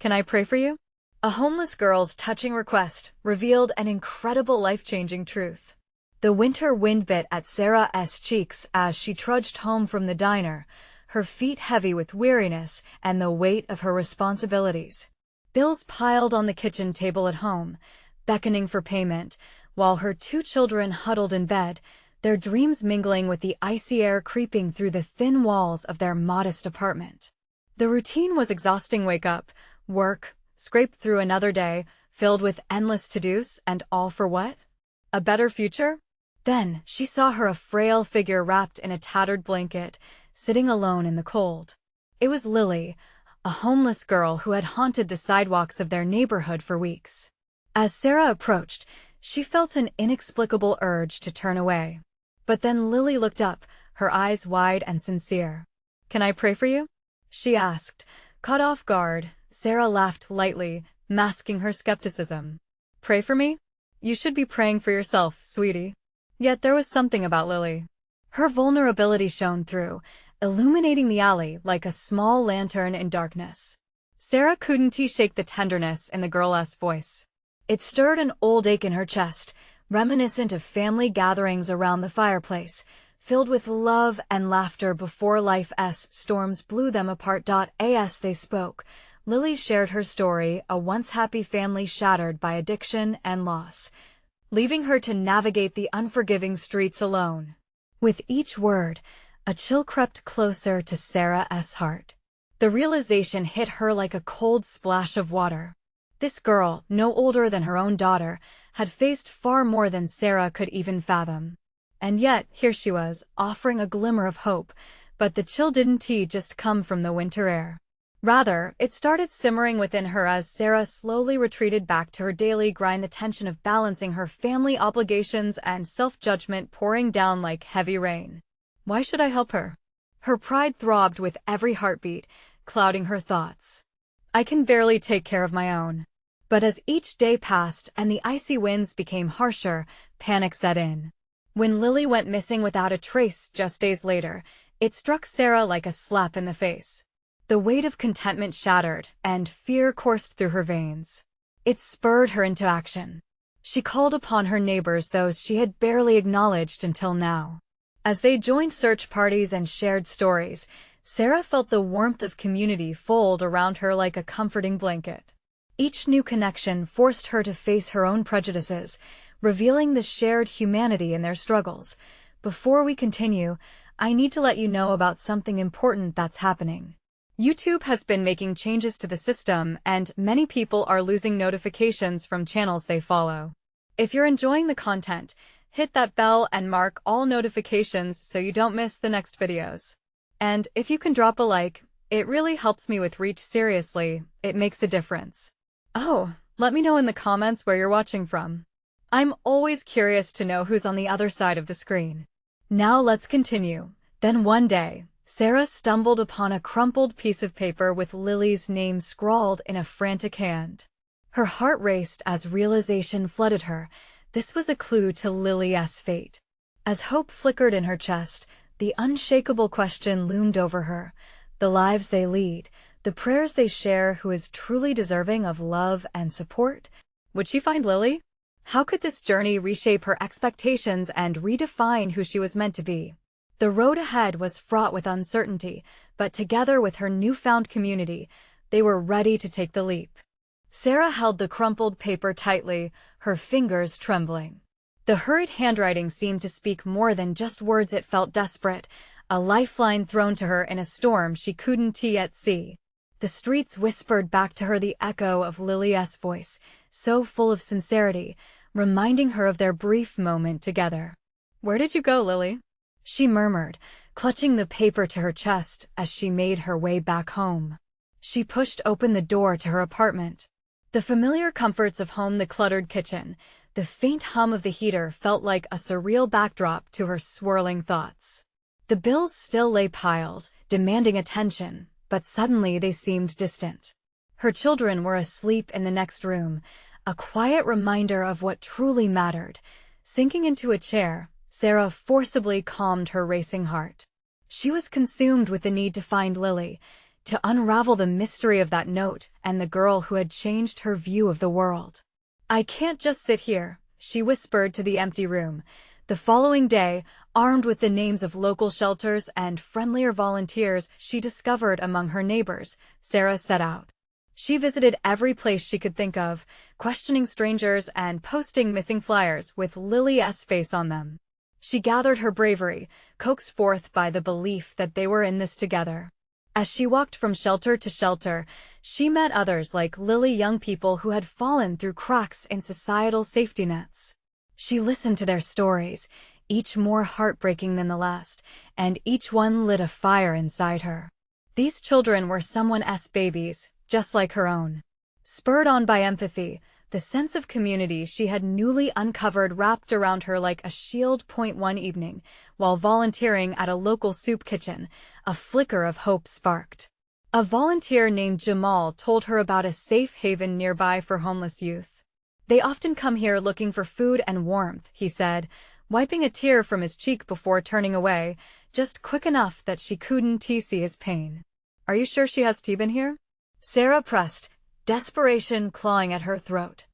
Can I pray for you? A homeless girl's touching request revealed an incredible life-changing truth. The winter wind bit at Sarah's cheeks as she trudged home from the diner, her feet heavy with weariness and the weight of her responsibilities. Bills piled on the kitchen table at home, beckoning for payment, while her two children huddled in bed, their dreams mingling with the icy air creeping through the thin walls of their modest apartment. The routine was exhausting. Wake up, work, scrape through another day, filled with endless to-dos, and all for what? A better future? Then she saw her a frail figure wrapped in a tattered blanket, sitting alone in the cold. It was Lily, a homeless girl who had haunted the sidewalks of their neighborhood for weeks. As Sarah approached, she felt an inexplicable urge to turn away. But then Lily looked up, her eyes wide and sincere. "Can I pray for you?" she asked. Caught off guard, Sarah laughed lightly, masking her skepticism. "Pray for me? You should be praying for yourself, sweetie." Yet there was something about Lily. Her vulnerability shone through, illuminating the alley like a small lantern in darkness. Sarah couldn't shake the tenderness in the girl's voice. It stirred an old ache in her chest, reminiscent of family gatherings around the fireplace, filled with love and laughter before life's storms blew them apart. As they spoke, Lily shared her story, a once happy family shattered by addiction and loss, leaving her to navigate the unforgiving streets alone. With each word, a chill crept closer to Sarah's heart. The realization hit her like a cold splash of water. This girl, no older than her own daughter, had faced far more than Sarah could even fathom. And yet, here she was, offering a glimmer of hope, but the chill didn't just come from the winter air. Rather, it started simmering within her as Sarah slowly retreated back to her daily grind, the tension of balancing her family obligations and self-judgment pouring down like heavy rain. Why should I help her? Her pride throbbed with every heartbeat, clouding her thoughts. I can barely take care of my own. But as each day passed and the icy winds became harsher, panic set in. When Lily went missing without a trace just days later, it struck Sarah like a slap in the face. The weight of contentment shattered, and fear coursed through her veins. It spurred her into action. She called upon her neighbors, those she had barely acknowledged until now. As they joined search parties and shared stories, Sarah felt the warmth of community fold around her like a comforting blanket. Each new connection forced her to face her own prejudices, revealing the shared humanity in their struggles. Before we continue, I need to let you know about something important that's happening. YouTube has been making changes to the system, and many people are losing notifications from channels they follow. If you're enjoying the content, hit that bell and mark all notifications so you don't miss the next videos. And if you can drop a like, it really helps me with reach. Seriously, it makes a difference. Oh, let me know in the comments where you're watching from. I'm always curious to know who's on the other side of the screen. Now let's continue. Then one day, Sarah stumbled upon a crumpled piece of paper with Lily's name scrawled in a frantic hand. Her heart raced as realization flooded her. This was a clue to Lily's fate. As hope flickered in her chest, the unshakable question loomed over her. The lives they lead, the prayers they share, who is truly deserving of love and support? Would she find Lily? How could this journey reshape her expectations and redefine who she was meant to be? The road ahead was fraught with uncertainty, but together with her newfound community, they were ready to take the leap. Sarah held the crumpled paper tightly, her fingers trembling. The hurried handwriting seemed to speak more than just words. It felt desperate, a lifeline thrown to her in a storm she couldn't yet see. The streets whispered back to her the echo of Lily's voice, so full of sincerity, reminding her of their brief moment together. "Where did you go, Lily?" she murmured, clutching the paper to her chest as she made her way back home. She pushed open the door to her apartment. The familiar comforts of home, the cluttered kitchen, the faint hum of the heater felt like a surreal backdrop to her swirling thoughts. The bills still lay piled, demanding attention, but suddenly they seemed distant. Her children were asleep in the next room, a quiet reminder of what truly mattered. Sinking into a chair, Sarah forcibly calmed her racing heart. She was consumed with the need to find Lily, to unravel the mystery of that note and the girl who had changed her view of the world. "I can't just sit here," she whispered to the empty room. The following day, armed with the names of local shelters and friendlier volunteers she discovered among her neighbors, Sarah set out. She visited every place she could think of, questioning strangers and posting missing flyers with Lily's face on them. She gathered her bravery, coaxed forth by the belief that they were in this together. As she walked from shelter to shelter, she met others like Lily, young people who had fallen through cracks in societal safety nets. She listened to their stories, each more heartbreaking than the last, and each one lit a fire inside her. These children were someone's babies, just like her own. Spurred on by empathy, the sense of community she had newly uncovered wrapped around her like a shield. One evening, while volunteering at a local soup kitchen, a flicker of hope sparked. A volunteer named Jamal told her about a safe haven nearby for homeless youth. "They often come here looking for food and warmth," he said, wiping a tear from his cheek before turning away, just quick enough that she couldn't see his pain. "Are you sure she has tea been here?" Sarah pressed, desperation clawing at her throat.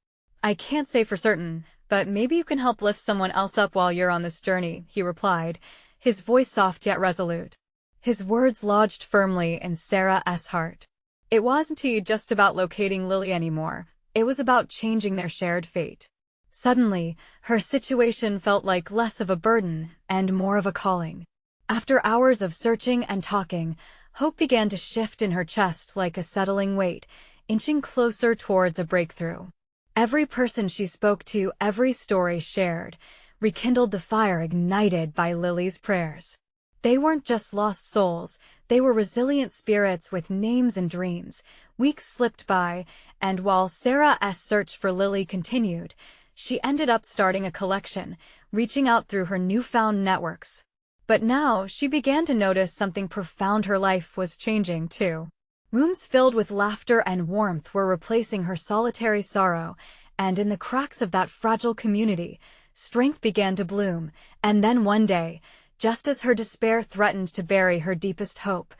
"I can't say for certain, but maybe you can help lift someone else up while you're on this journey," he replied, his voice soft yet resolute. His words lodged firmly in Sarah's heart. It wasn't just about locating Lily anymore. It was about changing their shared fate. Suddenly, her situation felt like less of a burden and more of a calling. After hours of searching and talking, hope began to shift in her chest like a settling weight, inching closer towards a breakthrough. Every person she spoke to, every story shared, rekindled the fire ignited by Lily's prayers. They weren't just lost souls, they were resilient spirits with names and dreams. Weeks slipped by, and while Sarah's search for Lily continued, she ended up starting a collection, reaching out through her newfound networks. But now she began to notice something profound. Her life was changing too. Rooms filled with laughter and warmth were replacing her solitary sorrow, and in the cracks of that fragile community, strength began to bloom. And then one day, just as her despair threatened to bury her deepest hope,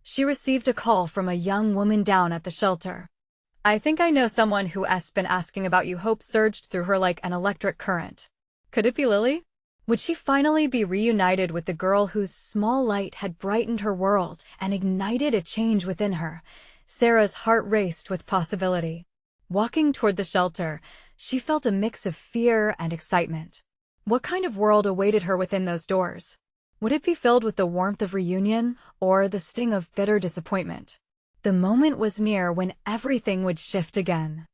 she received a call from a young woman down at the shelter. "I think I know someone who's been asking about you." Hope surged through her like an electric current. Could it be Lily? Would she finally be reunited with the girl whose small light had brightened her world and ignited a change within her? Sarah's heart raced with possibility. Walking toward the shelter, she felt a mix of fear and excitement. What kind of world awaited her within those doors? Would it be filled with the warmth of reunion or the sting of bitter disappointment? The moment was near when everything would shift again.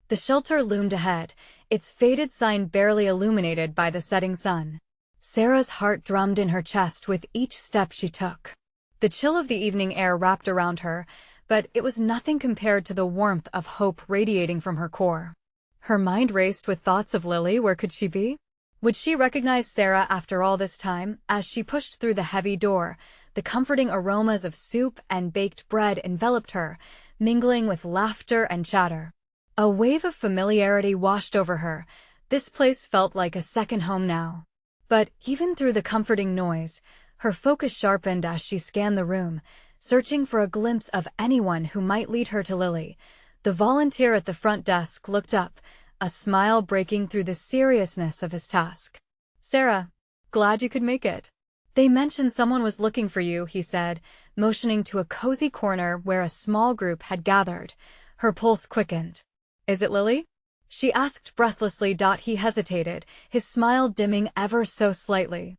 The shelter loomed ahead, its faded sign barely illuminated by the setting sun. Sarah's heart drummed in her chest with each step she took. The chill of the evening air wrapped around her, but it was nothing compared to the warmth of hope radiating from her core. Her mind raced with thoughts of Lily. Where could she be? Would she recognize Sarah after all this time? As she pushed through the heavy door, the comforting aromas of soup and baked bread enveloped her, mingling with laughter and chatter. A wave of familiarity washed over her. This place felt like a second home now. But even through the comforting noise, her focus sharpened as she scanned the room, searching for a glimpse of anyone who might lead her to Lily. The volunteer at the front desk looked up, a smile breaking through the seriousness of his task. "Sarah, glad you could make it. They mentioned someone was looking for you," he said, motioning to a cozy corner where a small group had gathered. Her pulse quickened. "Is it Lily?" she asked breathlessly. He hesitated, his smile dimming ever so slightly.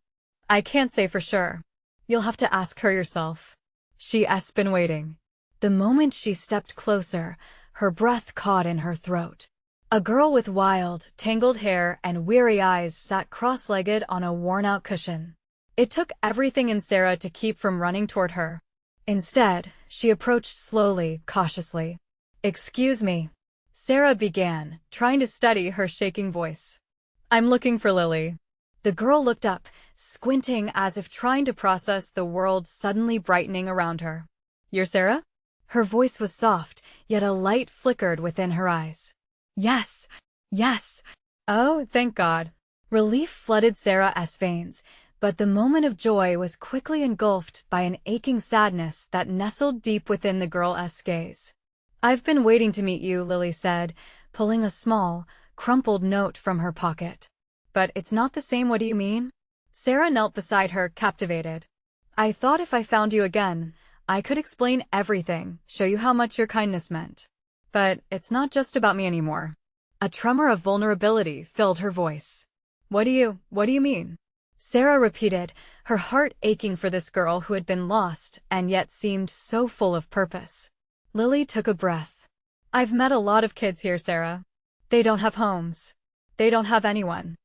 "I can't say for sure. You'll have to ask her yourself. She's been waiting." The moment she stepped closer, her breath caught in her throat. A girl with wild, tangled hair and weary eyes sat cross-legged on a worn-out cushion. It took everything in Sarah to keep from running toward her. Instead, she approached slowly, cautiously. "Excuse me," Sarah began, trying to steady her shaking voice. "I'm looking for Lily." The girl looked up, squinting as if trying to process the world suddenly brightening around her. "You're Sarah?" Her voice was soft, yet a light flickered within her eyes. Yes. "Oh, thank God." Relief flooded Sarah's veins, But the moment of joy was quickly engulfed by an aching sadness that nestled deep within the girl's gaze. "I've been waiting to meet you," Lily said, pulling a small, crumpled note from her pocket. "But it's not the same. What do you mean?" Sarah knelt beside her, captivated. "I thought if I found you again, I could explain everything, show you how much your kindness meant. But it's not just about me anymore." A tremor of vulnerability filled her voice. What do you mean?" Sarah repeated, her heart aching for this girl who had been lost and yet seemed so full of purpose. Lily took a breath. "I've met a lot of kids here, Sarah. They don't have homes. They don't have anyone.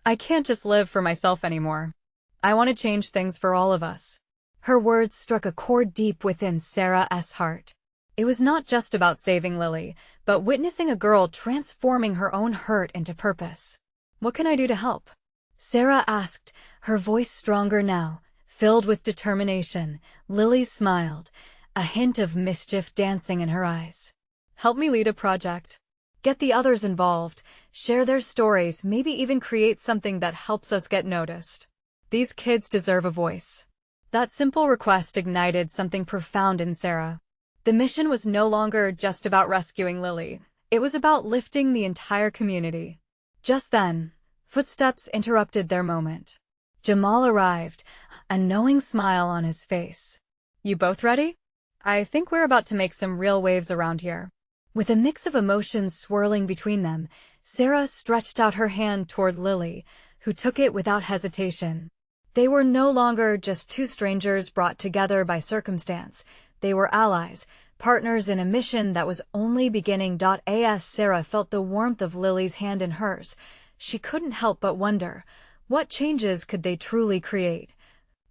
I can't just live for myself anymore. I want to change things for all of us." Her words struck a chord deep within Sarah's heart. It was not just about saving Lily, but witnessing a girl transforming her own hurt into purpose. "What can I do to help?" Sarah asked, her voice stronger now, filled with determination. Lily smiled, a hint of mischief dancing in her eyes. "Help me lead a project. Get the others involved, share their stories, maybe even create something that helps us get noticed. These kids deserve a voice." That simple request ignited something profound in Sarah. The mission was no longer just about rescuing Lily. It was about lifting the entire community. Just then, footsteps interrupted their moment. Jamal arrived, a knowing smile on his face. "You both ready? I think we're about to make some real waves around here." With a mix of emotions swirling between them, Sarah stretched out her hand toward Lily, who took it without hesitation. They were no longer just two strangers brought together by circumstance. They were allies, partners in a mission that was only beginning. As Sarah felt the warmth of Lily's hand in hers, she couldn't help but wonder, what changes could they truly create?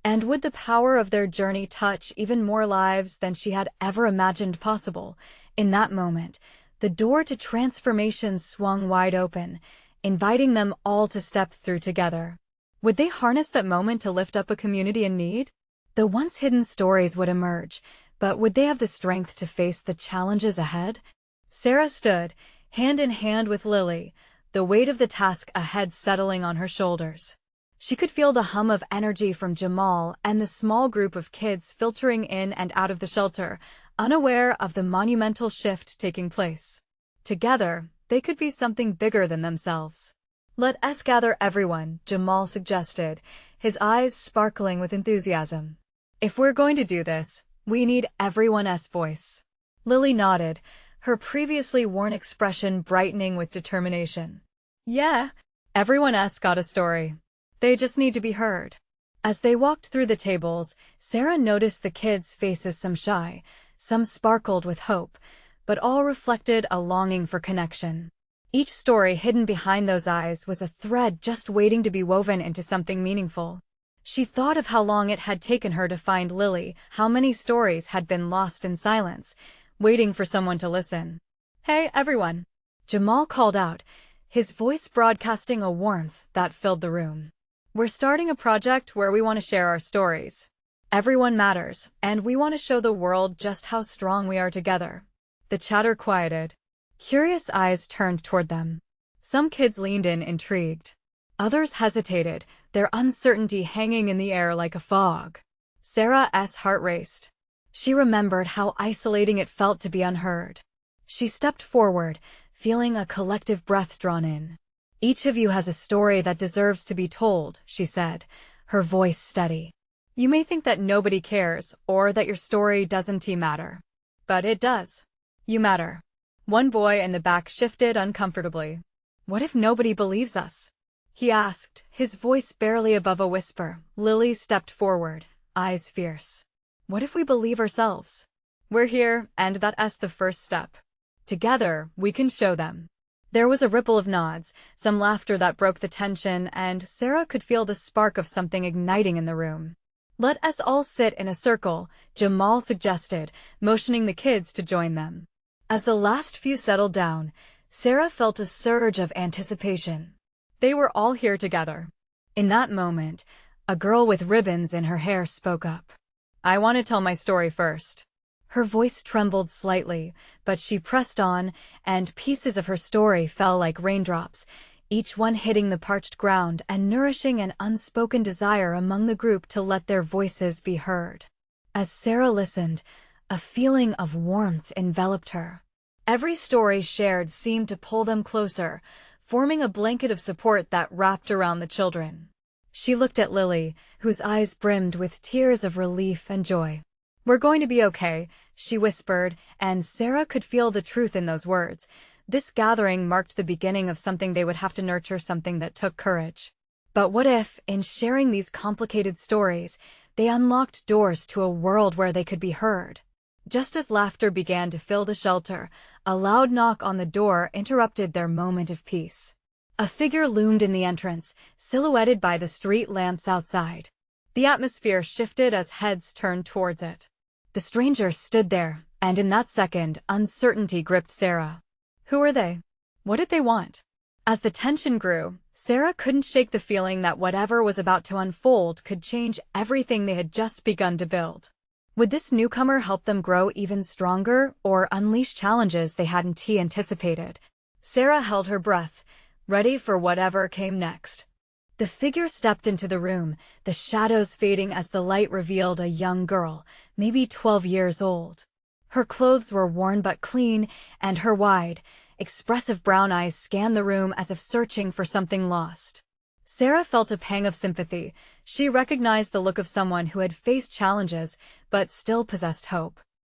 And would the power of their journey touch even more lives than she had ever imagined possible? In that moment, the door to transformation swung wide open, inviting them all to step through together. Would they harness that moment to lift up a community in need? The once hidden stories would emerge, but would they have the strength to face the challenges ahead? Sarah stood, hand in hand with Lily, the weight of the task ahead settling on her shoulders. She could feel the hum of energy from Jamal and the small group of kids filtering in and out of the shelter, unaware of the monumental shift taking place. Together, they could be something bigger than themselves. "Let us gather everyone," Jamal suggested, his eyes sparkling with enthusiasm. "If we're going to do this, we need everyone's voice." Lily nodded, her previously worn expression brightening with determination. "Yeah, everyone's got a story. They just need to be heard." As they walked through the tables, Sarah noticed the kids' faces, some shy, some sparkled with hope, but all reflected a longing for connection. Each story hidden behind those eyes was a thread just waiting to be woven into something meaningful. She thought of how long it had taken her to find Lily, how many stories had been lost in silence, waiting for someone to listen. "Hey, everyone!" Jamal called out, his voice broadcasting a warmth that filled the room. "We're starting a project where we want to share our stories. Everyone matters, and we want to show the world just how strong we are together." The chatter quieted. Curious eyes turned toward them. Some kids leaned in, intrigued. Others hesitated, their uncertainty hanging in the air like a fog. Sarah's heart raced. She remembered how isolating it felt to be unheard. She stepped forward, feeling a collective breath drawn in. "Each of you has a story that deserves to be told," she said, her voice steady. "You may think that nobody cares, or that your story doesn't matter. But it does. You matter." One boy in the back shifted uncomfortably. "What if nobody believes us?" he asked, his voice barely above a whisper. Lily stepped forward, eyes fierce. "What if we believe ourselves? We're here, and that's the first step. Together, we can show them." There was a ripple of nods, some laughter that broke the tension, and Sarah could feel the spark of something igniting in the room. "Let us all sit in a circle," Jamal suggested, motioning the kids to join them. As the last few settled down, Sarah felt a surge of anticipation. They were all here together. In that moment, a girl with ribbons in her hair spoke up. "I want to tell my story first." Her voice trembled slightly, but she pressed on, and pieces of her story fell like raindrops, each one hitting the parched ground and nourishing an unspoken desire among the group to let their voices be heard. As Sarah listened, a feeling of warmth enveloped her. Every story shared seemed to pull them closer, forming a blanket of support that wrapped around the children. She looked at Lily, whose eyes brimmed with tears of relief and joy. "We're going to be okay," she whispered, and Sarah could feel the truth in those words. This gathering marked the beginning of something they would have to nurture, something that took courage. But what if, in sharing these complicated stories, they unlocked doors to a world where they could be heard? Just as laughter began to fill the shelter, a loud knock on the door interrupted their moment of peace. A figure loomed in the entrance, silhouetted by the street lamps outside. The atmosphere shifted as heads turned towards it. The stranger stood there, and in that second, uncertainty gripped Sarah. Who were they? What did they want? As the tension grew, Sarah couldn't shake the feeling that whatever was about to unfold could change everything they had just begun to build. Would this newcomer help them grow even stronger, or unleash challenges they hadn't anticipated? Sarah held her breath, ready for whatever came next. The figure stepped into the room, the shadows fading as the light revealed a young girl, maybe 12 years old. Her clothes were worn but clean, and her wide, expressive brown eyes scanned the room as if searching for something lost. Sarah felt a pang of sympathy. She recognized the look of someone who had faced challenges, but still possessed hope.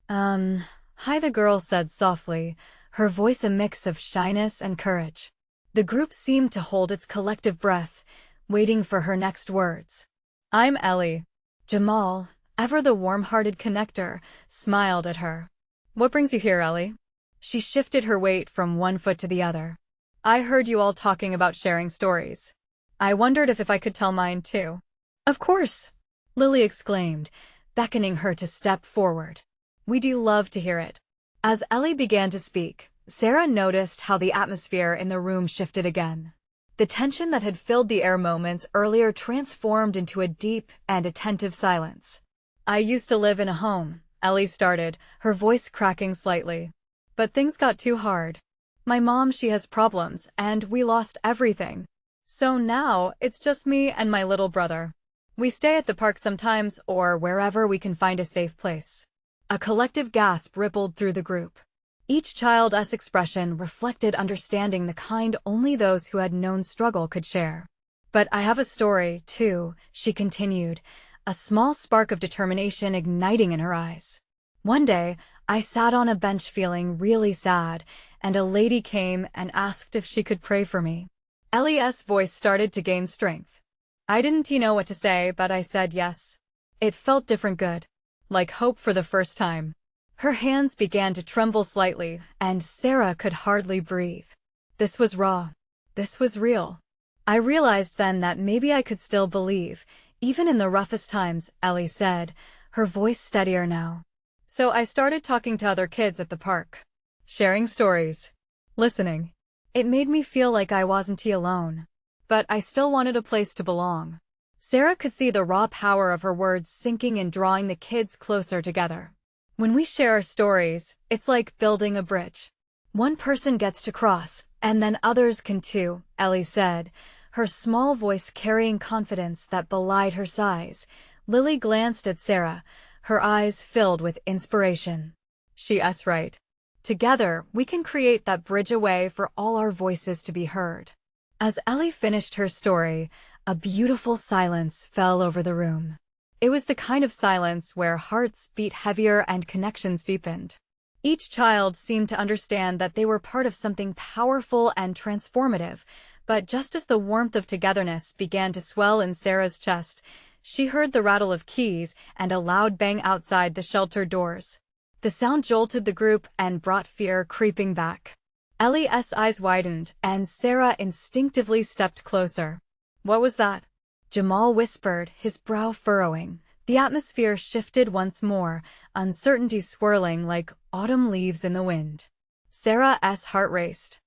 Hi, the girl said softly, her voice a mix of shyness and courage. The group seemed to hold its collective breath, waiting for her next words. "I'm Ellie." Jamal, ever the warm-hearted connector, smiled at her. "What brings you here, Ellie?" She shifted her weight from one foot to the other. "I heard you all talking about sharing stories. I wondered if I could tell mine too." "Of course!" Lily exclaimed, beckoning her to step forward. "We'd love to hear it." As Ellie began to speak, Sarah noticed how the atmosphere in the room shifted again. The tension that had filled the air moments earlier transformed into a deep and attentive silence. "I used to live in a home," Ellie started, her voice cracking slightly. "But things got too hard. My mom, she has problems, and we lost everything. So now, it's just me and my little brother. We stay at the park sometimes, or wherever we can find a safe place." A collective gasp rippled through the group. Each child's expression reflected understanding, the kind only those who had known struggle could share. "But I have a story, too," she continued, a small spark of determination igniting in her eyes. "One day, I sat on a bench feeling really sad, and a lady came and asked if she could pray for me." Ellie's voice started to gain strength. "I didn't know what to say, but I said yes. It felt different good. Like hope for the first time." Her hands began to tremble slightly, and Sarah could hardly breathe. This was raw. This was real. "I realized then that maybe I could still believe, even in the roughest times," Ellie said, her voice steadier now. "So I started talking to other kids at the park. Sharing stories. Listening. It made me feel like I wasn't alone. But I still wanted a place to belong." Sarah could see the raw power of her words sinking and drawing the kids closer together. "When we share our stories, it's like building a bridge. One person gets to cross, and then others can too," Ellie said, her small voice carrying confidence that belied her size. Lily glanced at Sarah, her eyes filled with inspiration. "She's right. Together, we can create that bridge, a way for all our voices to be heard." As Ellie finished her story, a beautiful silence fell over the room. It was the kind of silence where hearts beat heavier and connections deepened. Each child seemed to understand that they were part of something powerful and transformative, but just as the warmth of togetherness began to swell in Sarah's chest, she heard the rattle of keys and a loud bang outside the shelter doors. The sound jolted the group and brought fear creeping back. Ellie's eyes widened, and Sarah instinctively stepped closer. "What was that?" Jamal whispered, his brow furrowing. The atmosphere shifted once more, uncertainty swirling like autumn leaves in the wind. Sarah's heart raced.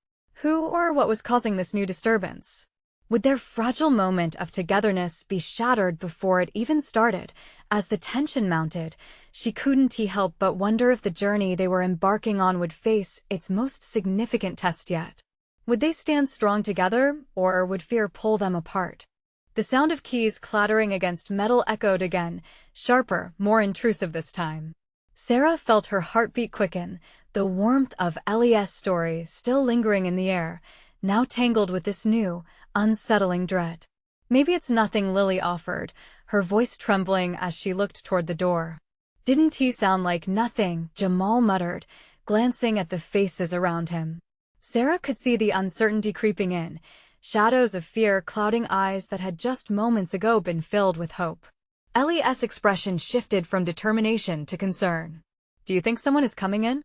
Who or what was causing this new disturbance? Would their fragile moment of togetherness be shattered before it even started? As the tension mounted, she couldn't help but wonder if the journey they were embarking on would face its most significant test yet. Would they stand strong together, or would fear pull them apart? The sound of keys clattering against metal echoed again, sharper, more intrusive this time. Sarah felt her heartbeat quicken, the warmth of Eli's story still lingering in the air, now tangled with this new, unsettling dread. Maybe it's nothing, Lily offered, her voice trembling as she looked toward the door. Didn't he sound like nothing? Jamal muttered, glancing at the faces around him. Sarah could see the uncertainty creeping in, shadows of fear clouding eyes that had just moments ago been filled with hope. Ellie's expression shifted from determination to concern. "Do you think someone is coming in?"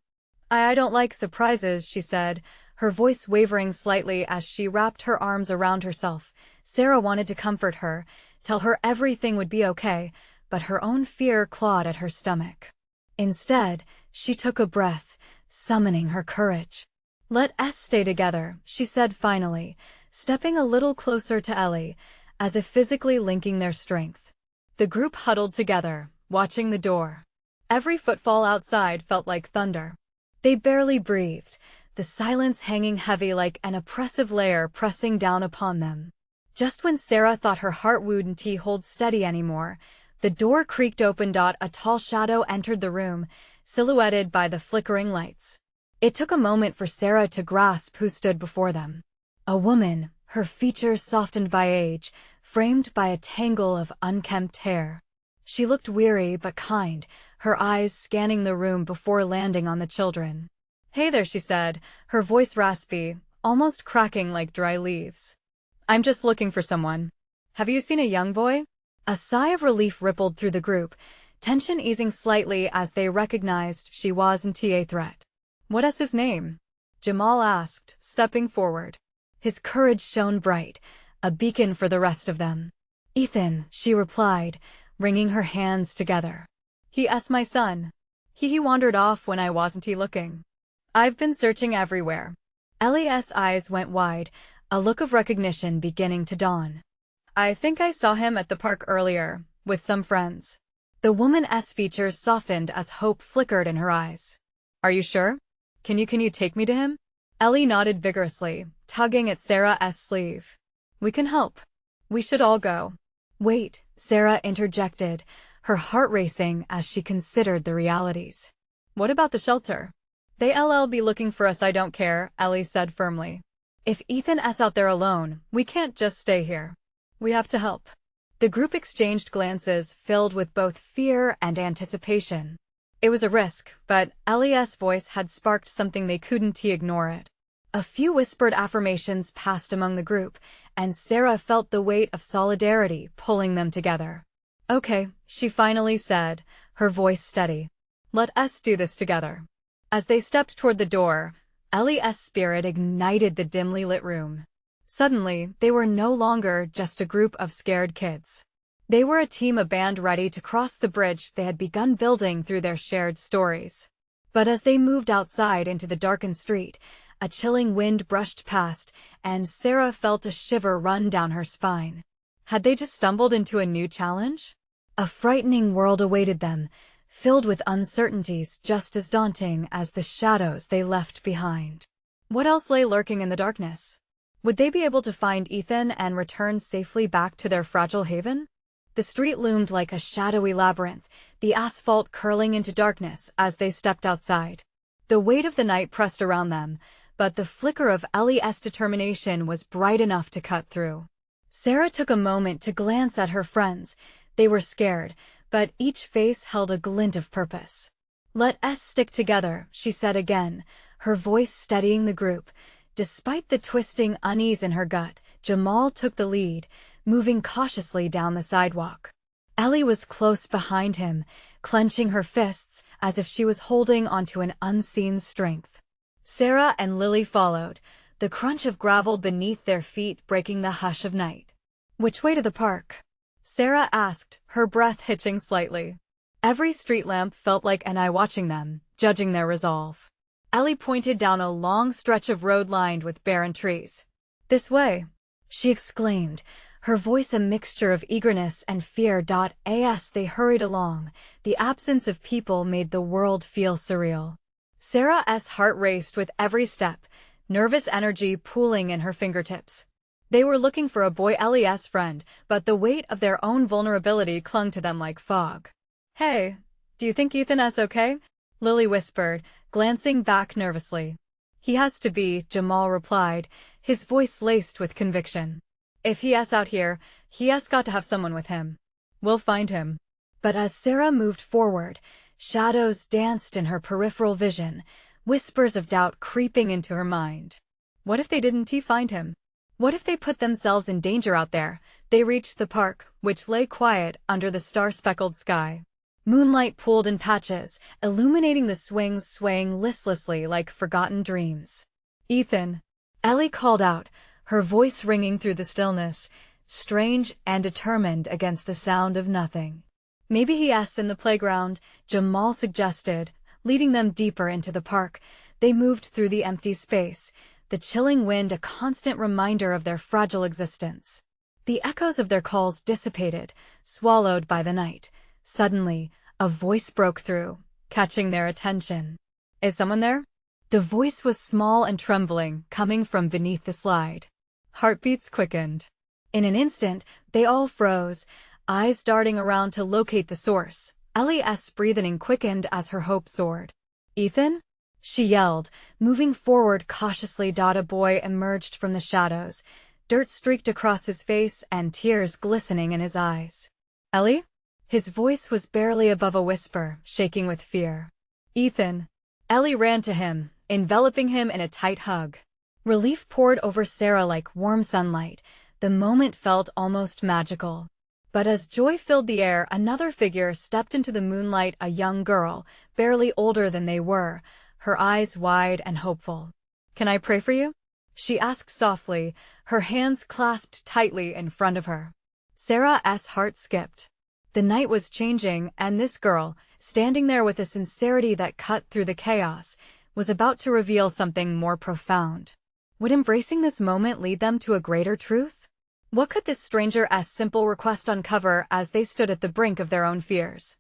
I don't like surprises," she said, her voice wavering slightly as she wrapped her arms around herself. Sarah wanted to comfort her, tell her everything would be okay, but her own fear clawed at her stomach. Instead, she took a breath, summoning her courage. "Let us stay together," she said finally, stepping a little closer to Ellie, as if physically linking their strength. The group huddled together, watching the door. Every footfall outside felt like thunder. They barely breathed, the silence hanging heavy like an oppressive layer pressing down upon them. Just when Sarah thought her heart wouldn't hold steady anymore, the door creaked open. A tall shadow entered the room, silhouetted by the flickering lights. It took a moment for Sarah to grasp who stood before them. A woman, her features softened by age, framed by a tangle of unkempt hair. She looked weary but kind, her eyes scanning the room before landing on the children. "Hey there," she said, her voice raspy, almost cracking like dry leaves. "I'm just looking for someone. Have you seen a young boy?" A sigh of relief rippled through the group, tension easing slightly as they recognized she wasn't a threat. "What's his name?" Jamal asked, stepping forward. His courage shone bright, a beacon for the rest of them. "Ethan," she replied, wringing her hands together. "He's my son. He wandered off when I wasn't looking. I've been searching everywhere." Ellie's eyes went wide, a look of recognition beginning to dawn. "I think I saw him at the park earlier, with some friends." The woman's features softened as hope flickered in her eyes. "Are you sure? Can you take me to him?" Ellie nodded vigorously, tugging at Sarah's sleeve. "We can help. We should all go." "Wait," Sarah interjected, her heart racing as she considered the realities. "What about the shelter?" "They'll be looking for us. I don't care," Ellie said firmly. "If Ethan's out there alone, we can't just stay here. We have to help." The group exchanged glances filled with both fear and anticipation. It was a risk, but Ellie's voice had sparked something they couldn't ignore it. A few whispered affirmations passed among the group, and Sarah felt the weight of solidarity pulling them together. "Okay," she finally said, her voice steady. "Let us do this together." As they stepped toward the door, Ellie's spirit ignited the dimly lit room. Suddenly, they were no longer just a group of scared kids. They were a team, a band ready to cross the bridge they had begun building through their shared stories. But as they moved outside into the darkened street, a chilling wind brushed past, and Sarah felt a shiver run down her spine. Had they just stumbled into a new challenge? A frightening world awaited them, filled with uncertainties just as daunting as the shadows they left behind. What else lay lurking in the darkness? Would they be able to find Ethan and return safely back to their fragile haven? The street loomed like a shadowy labyrinth, the asphalt curling into darkness as they stepped outside. The weight of the night pressed around them, but the flicker of Ellie's determination was bright enough to cut through. Sarah took a moment to glance at her friends. They were scared, but each face held a glint of purpose. "Let us stick together," she said again, her voice steadying the group. Despite the twisting unease in her gut, Jamal took the lead, moving cautiously down the sidewalk. Ellie was close behind him, clenching her fists as if she was holding onto an unseen strength. Sarah and Lily followed, the crunch of gravel beneath their feet breaking the hush of night. "Which way to the park?" Sarah asked, her breath hitching slightly. Every street lamp felt like an eye watching them, judging their resolve. Ellie pointed down a long stretch of road lined with barren trees. "This way," she exclaimed, her voice a mixture of eagerness and fear. As they hurried along, the absence of people made the world feel surreal. Sarah's heart raced with every step, nervous energy pooling in her fingertips. They were looking for a boy Ellie's friend, but the weight of their own vulnerability clung to them like fog. "Hey, do you think Ethan's okay?" Lily whispered, glancing back nervously. "He has to be," Jamal replied, his voice laced with conviction. "If he's out here, he's got to have someone with him. We'll find him." But as Sarah moved forward, shadows danced in her peripheral vision, whispers of doubt creeping into her mind. What if they didn't find him? What if they put themselves in danger out there? They reached the park, which lay quiet under the star-speckled sky. Moonlight pooled in patches, illuminating the swings swaying listlessly like forgotten dreams. "Ethan!" Ellie called out, her voice ringing through the stillness, strange and determined against the sound of nothing. "Maybe he's in the playground," Jamal suggested, leading them deeper into the park. They moved through the empty space, the chilling wind a constant reminder of their fragile existence. The echoes of their calls dissipated, swallowed by the night. Suddenly, a voice broke through, catching their attention. "Is someone there?" The voice was small and trembling, coming from beneath the slide. Heartbeats quickened. In an instant, they all froze, eyes darting around to locate the source. Ellie's breathing quickened as her hope soared. "Ethan?" she yelled, moving forward cautiously. A boy emerged from the shadows, dirt streaked across his face and tears glistening in his eyes. "Ellie?" His voice was barely above a whisper, shaking with fear. "Ethan!" Ellie ran to him, enveloping him in a tight hug. Relief poured over Sarah like warm sunlight. The moment felt almost magical. But as joy filled the air, another figure stepped into the moonlight, a young girl, barely older than they were, her eyes wide and hopeful. "Can I pray for you?" she asked softly, her hands clasped tightly in front of her. Sarah's heart skipped. The night was changing, and this girl, standing there with a sincerity that cut through the chaos, was about to reveal something more profound. Would embracing this moment lead them to a greater truth? What could this stranger's simple request uncover as they stood at the brink of their own fears?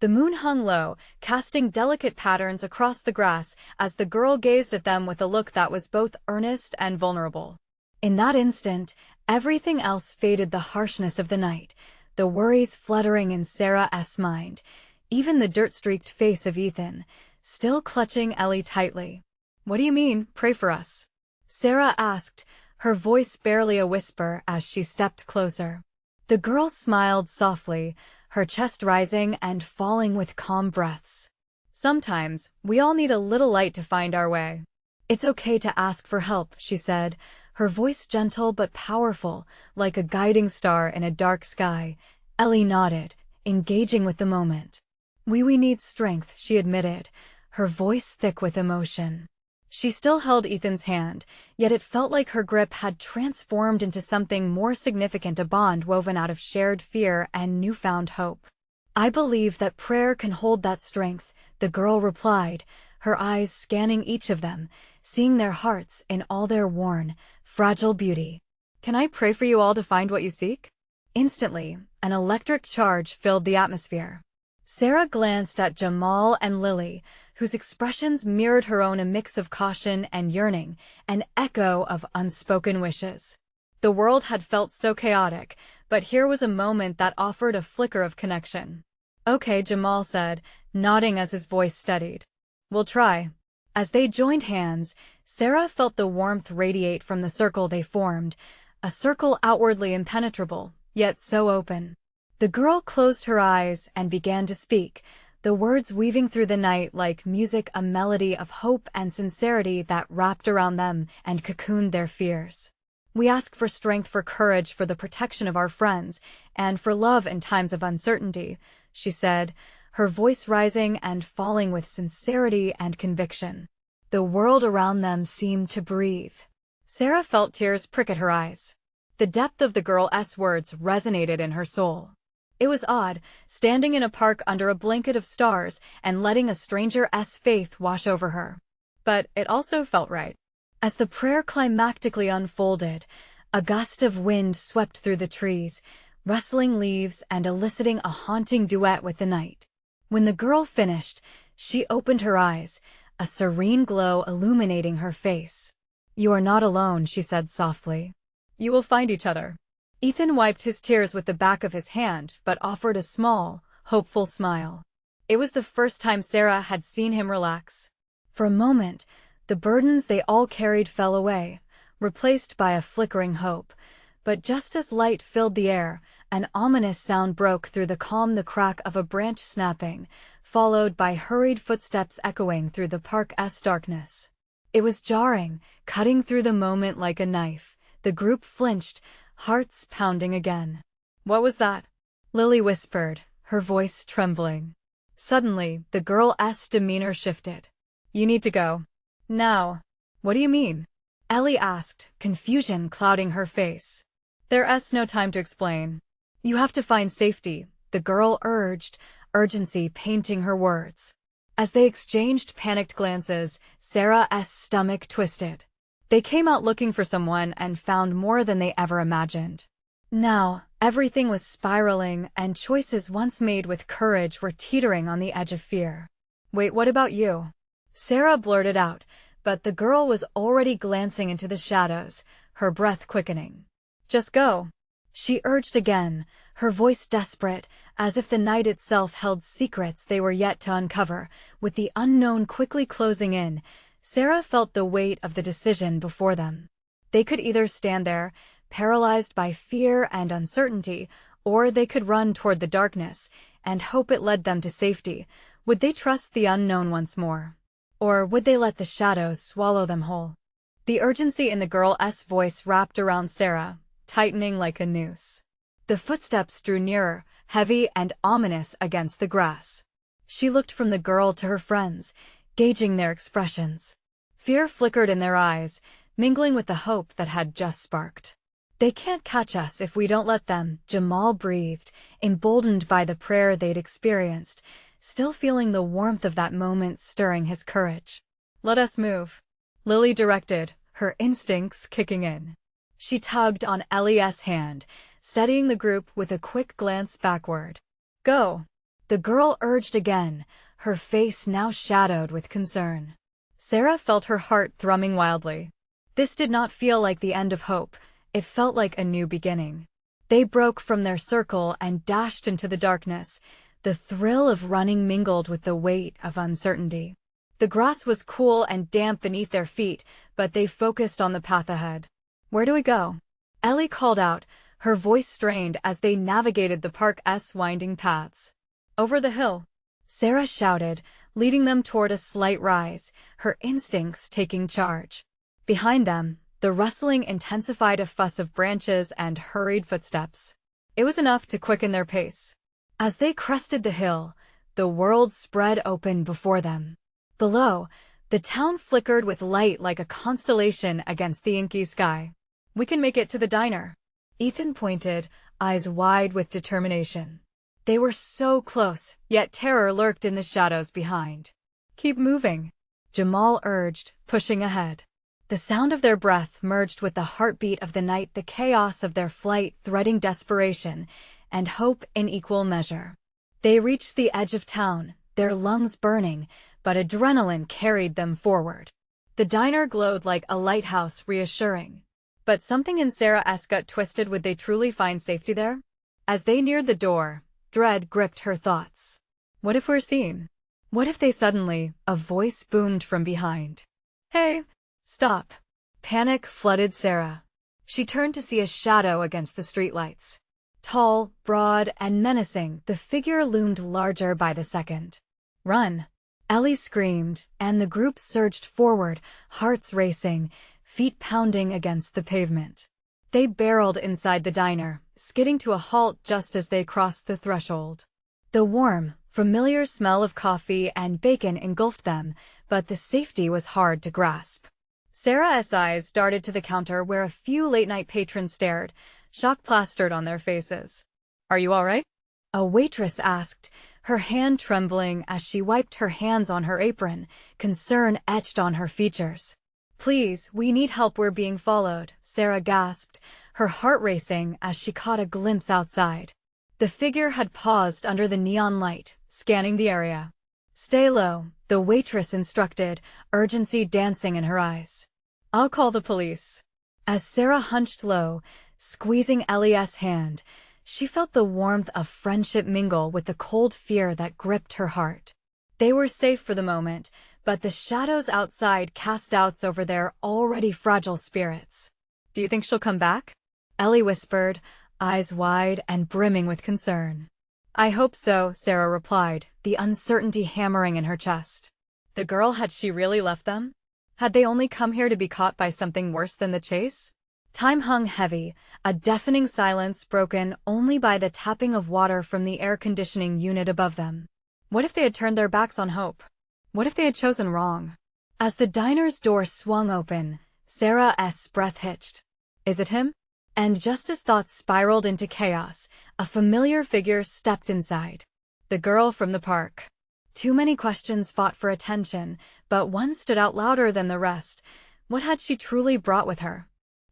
The moon hung low, casting delicate patterns across the grass as the girl gazed at them with a look that was both earnest and vulnerable. In that instant, everything else faded, the harshness of the night, the worries fluttering in Sarah's mind, even the dirt-streaked face of Ethan, still clutching Ellie tightly. "What do you mean, pray for us?" Sarah asked, her voice barely a whisper as she stepped closer. The girl smiled softly, her chest rising and falling with calm breaths. "Sometimes, we all need a little light to find our way. It's okay to ask for help," she said, her voice gentle but powerful, like a guiding star in a dark sky. Ellie nodded, engaging with the moment. We need strength," she admitted, her voice thick with emotion. She still held Ethan's hand, yet it felt like her grip had transformed into something more significant, a bond woven out of shared fear and newfound hope. "I believe that prayer can hold that strength," the girl replied, her eyes scanning each of them, seeing their hearts in all their worn, fragile beauty. "Can I pray for you all to find what you seek?" Instantly, an electric charge filled the atmosphere. Sarah glanced at Jamal and Lily, whose expressions mirrored her own, a mix of caution and yearning, an echo of unspoken wishes. The world had felt so chaotic, but here was a moment that offered a flicker of connection. "Okay," Jamal said, nodding as his voice steadied. "We'll try." As they joined hands, Sarah felt the warmth radiate from the circle they formed, a circle outwardly impenetrable, yet so open. The girl closed her eyes and began to speak, the words weaving through the night like music, a melody of hope and sincerity that wrapped around them and cocooned their fears. "We ask for strength, for courage, for the protection of our friends, and for love in times of uncertainty," she said, her voice rising and falling with sincerity and conviction. The world around them seemed to breathe. Sarah felt tears prick at her eyes. The depth of the girl's words resonated in her soul. It was odd, standing in a park under a blanket of stars and letting a stranger's faith wash over her. But it also felt right. As the prayer climactically unfolded, a gust of wind swept through the trees, rustling leaves and eliciting a haunting duet with the night. When the girl finished, she opened her eyes, a serene glow illuminating her face. "You are not alone," she said softly. "You will find each other." Ethan wiped his tears with the back of his hand, but offered a small, hopeful smile. It was the first time Sarah had seen him relax. For a moment, the burdens they all carried fell away, replaced by a flickering hope. But just as light filled the air, an ominous sound broke through the calm, the crack of a branch snapping, followed by hurried footsteps echoing through the park's darkness. It was jarring, cutting through the moment like a knife. The group flinched, hearts pounding again. "What was that?" Lily whispered, her voice trembling. Suddenly, the girl's demeanor shifted. "You need to go. Now." "What do you mean?" Ellie asked, confusion clouding her face. "There's no time to explain. You have to find safety," the girl urged, urgency painting her words. As they exchanged panicked glances, Sarah's stomach twisted. They came out looking for someone and found more than they ever imagined. Now, everything was spiraling, and choices once made with courage were teetering on the edge of fear. "Wait, what about you?" Sarah blurted out, but the girl was already glancing into the shadows, her breath quickening. "Just go," she urged again, her voice desperate, as if the night itself held secrets they were yet to uncover. With the unknown quickly closing in, Sarah felt the weight of the decision before them. They could either stand there, paralyzed by fear and uncertainty, or they could run toward the darkness and hope it led them to safety. Would they trust the unknown once more? Or would they let the shadows swallow them whole? The urgency in the girl's voice wrapped around Sarah, tightening like a noose. The footsteps drew nearer, heavy and ominous against the grass. She looked from the girl to her friends, gauging their expressions. Fear flickered in their eyes, mingling with the hope that had just sparked. "They can't catch us if we don't let them," Jamal breathed, emboldened by the prayer they'd experienced, still feeling the warmth of that moment stirring his courage. "Let us move," Lily directed, her instincts kicking in. She tugged on Ellie's hand, steadying the group with a quick glance backward. "Go," the girl urged again, her face now shadowed with concern. Sarah felt her heart thrumming wildly. This did not feel like the end of hope, it felt like a new beginning. They broke from their circle and dashed into the darkness, the thrill of running mingled with the weight of uncertainty. The grass was cool and damp beneath their feet, but they focused on the path ahead. "Where do we go?" Ellie called out, her voice strained as they navigated the park's winding paths. "Over the hill," Sarah shouted, leading them toward a slight rise, her instincts taking charge. Behind them, the rustling intensified, a fuss of branches and hurried footsteps. It was enough to quicken their pace. As they crested the hill, the world spread open before them. Below, the town flickered with light like a constellation against the inky sky. "We can make it to the diner," Ethan pointed, eyes wide with determination. They were so close, yet terror lurked in the shadows behind. "Keep moving," Jamal urged, pushing ahead. The sound of their breath merged with the heartbeat of the night, the chaos of their flight threading desperation and hope in equal measure. They reached the edge of town, their lungs burning, but adrenaline carried them forward. The diner glowed like a lighthouse, reassuring. But something in Sarah's gut twisted. Would they truly find safety there? As they neared the door, dread gripped her thoughts. What if we're seen? What if they suddenly... A voice boomed from behind. "Hey, stop!" Panic flooded Sarah. She turned to see a shadow against the streetlights. Tall, broad, and menacing, the figure loomed larger by the second. "Run!" Ellie screamed, and the group surged forward, hearts racing, feet pounding against the pavement. They barreled inside the diner, skidding to a halt just as they crossed the threshold. The warm, familiar smell of coffee and bacon engulfed them, but the safety was hard to grasp. Sarah's eyes darted to the counter where a few late-night patrons stared, shock plastered on their faces. "Are you all right?" a waitress asked, her hand trembling as she wiped her hands on her apron, concern etched on her features. "Please, we need help, we're being followed," Sarah gasped, her heart racing as she caught a glimpse outside. The figure had paused under the neon light, scanning the area. "Stay low," the waitress instructed, urgency dancing in her eyes. I'll call the police. As Sarah hunched low, squeezing Ellie's hand, she felt the warmth of friendship mingle with the cold fear that gripped her heart. They were safe for the moment, but the shadows outside cast doubts over their already fragile spirits. Do you think she'll come back? Ellie whispered, eyes wide and brimming with concern. I hope so, Sarah replied, the uncertainty hammering in her chest. The girl, had she really left them? Had they only come here to be caught by something worse than the chase? Time hung heavy, a deafening silence broken only by the tapping of water from the air conditioning unit above them. What if they had turned their backs on hope? What if they had chosen wrong? As the diner's door swung open, Sarah's breath hitched. Is it him? And just as thoughts spiraled into chaos, a familiar figure stepped inside. The girl from the park. Too many questions fought for attention, but one stood out louder than the rest. What had she truly brought with her?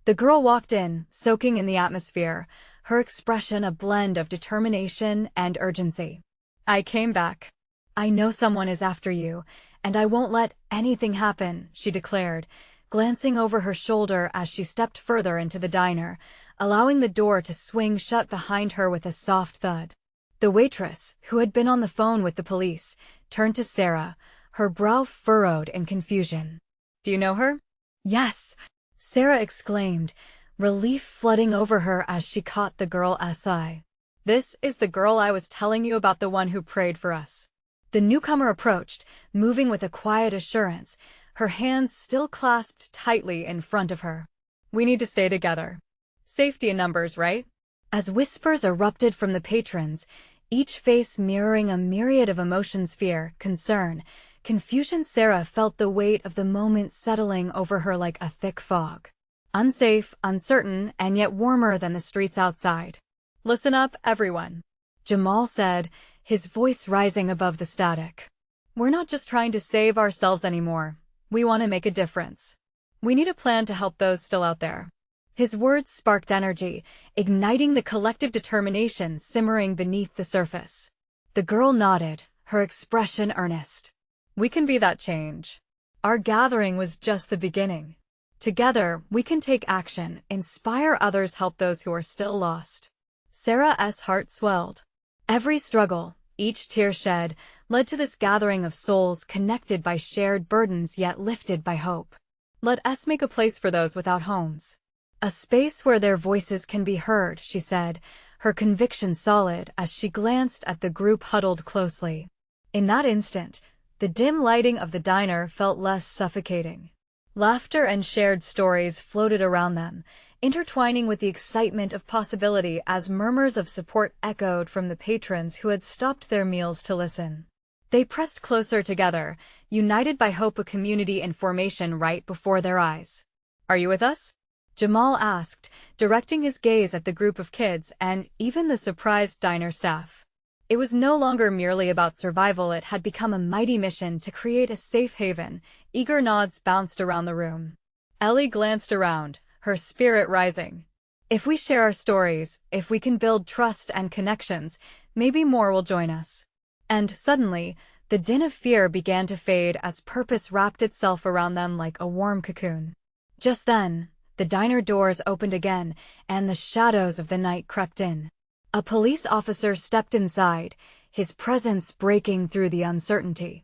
The girl walked in, soaking in the atmosphere, her expression a blend of determination and urgency. I came back. I know someone is after you, and I won't let anything happen, she declared, glancing over her shoulder as she stepped further into the diner, allowing the door to swing shut behind her with a soft thud. The waitress, who had been on the phone with the police, turned to Sarah, her brow furrowed in confusion. Do you know her? Yes, Sarah exclaimed, relief flooding over her as she caught the girl's eye. This is the girl I was telling you about, the one who prayed for us. The newcomer approached, moving with a quiet assurance, her hands still clasped tightly in front of her. We need to stay together. Safety in numbers, right? As whispers erupted from the patrons, each face mirroring a myriad of emotions: fear, concern, confusion. Sarah felt the weight of the moment settling over her like a thick fog. Unsafe, uncertain, and yet warmer than the streets outside. Listen up, everyone, Jamal said, his voice rising above the static. We're not just trying to save ourselves anymore. We want to make a difference. We need a plan to help those still out there. His words sparked energy, igniting the collective determination simmering beneath the surface. The girl nodded, her expression earnest. We can be that change. Our gathering was just the beginning. Together, we can take action, inspire others, help those who are still lost. Sarah's heart swelled. Every struggle, each tear shed, led to this gathering of souls connected by shared burdens yet lifted by hope. Let us make a place for those without homes. A space where their voices can be heard, she said, her conviction solid as she glanced at the group huddled closely. In that instant, the dim lighting of the diner felt less suffocating. Laughter and shared stories floated around them, intertwining with the excitement of possibility as murmurs of support echoed from the patrons who had stopped their meals to listen. They pressed closer together, united by hope, a community in formation right before their eyes. Are you with us? Jamal asked, directing his gaze at the group of kids and even the surprised diner staff. It was no longer merely about survival, it had become a mighty mission to create a safe haven. Eager nods bounced around the room. Ellie glanced around, her spirit rising. If we share our stories, if we can build trust and connections, maybe more will join us. And suddenly, the din of fear began to fade as purpose wrapped itself around them like a warm cocoon. Just then, the diner doors opened again, and the shadows of the night crept in. A police officer stepped inside, his presence breaking through the uncertainty.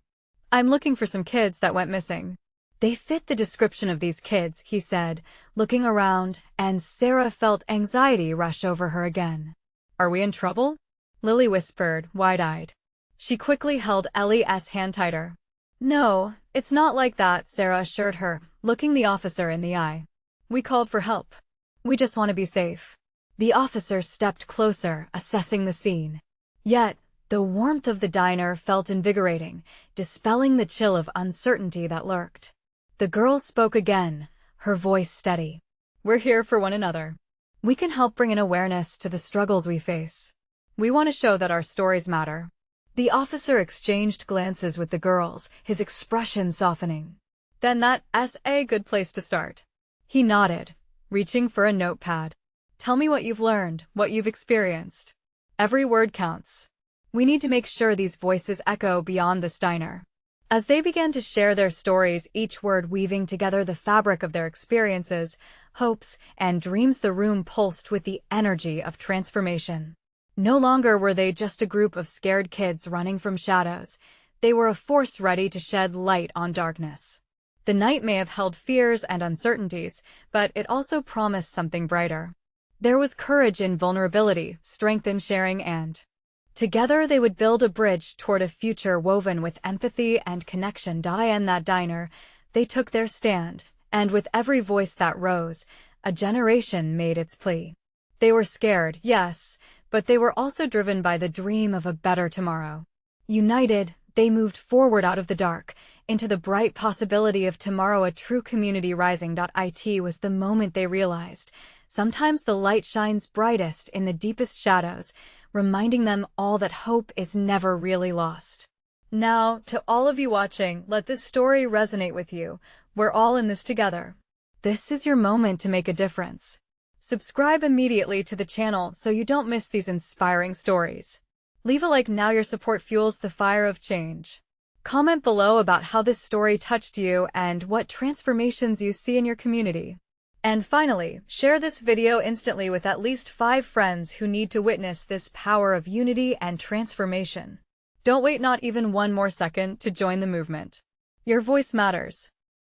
I'm looking for some kids that went missing. They fit the description of these kids, he said, looking around, and Sarah felt anxiety rush over her again. Are we in trouble? Lily whispered, wide-eyed. She quickly held Ellie's hand tighter. No, it's not like that, Sarah assured her, looking the officer in the eye. We called for help. We just want to be safe. The officer stepped closer, assessing the scene. Yet, the warmth of the diner felt invigorating, dispelling the chill of uncertainty that lurked. The girl spoke again, her voice steady. We're here for one another. We can help bring an awareness to the struggles we face. We want to show that our stories matter. The officer exchanged glances with the girls, his expression softening. Then that's a good place to start. He nodded, reaching for a notepad. Tell me what you've learned, what you've experienced. Every word counts. We need to make sure these voices echo beyond this diner. As they began to share their stories, each word weaving together the fabric of their experiences, hopes, and dreams, the room pulsed with the energy of transformation. No longer were they just a group of scared kids running from shadows. They were a force ready to shed light on darkness. The night may have held fears and uncertainties, but it also promised something brighter. There was courage in vulnerability, strength in sharing, and together they would build a bridge toward a future woven with empathy and connection. In that diner, they took their stand, and with every voice that rose, a generation made its plea. They were scared, yes, but they were also driven by the dream of a better tomorrow. United, they moved forward out of the dark, into the bright possibility of tomorrow, a true community rising. It was the moment they realized, sometimes the light shines brightest in the deepest shadows, reminding them all that hope is never really lost. Now, to all of you watching, let this story resonate with you. We're all in this together. This is your moment to make a difference. Subscribe immediately to the channel so you don't miss these inspiring stories. Leave a like now, your support fuels the fire of change. Comment below about how this story touched you and what transformations you see in your community. And finally, share this video instantly with at least 5 friends who need to witness this power of unity and transformation. Don't wait not even one more second to join the movement. Your voice matters.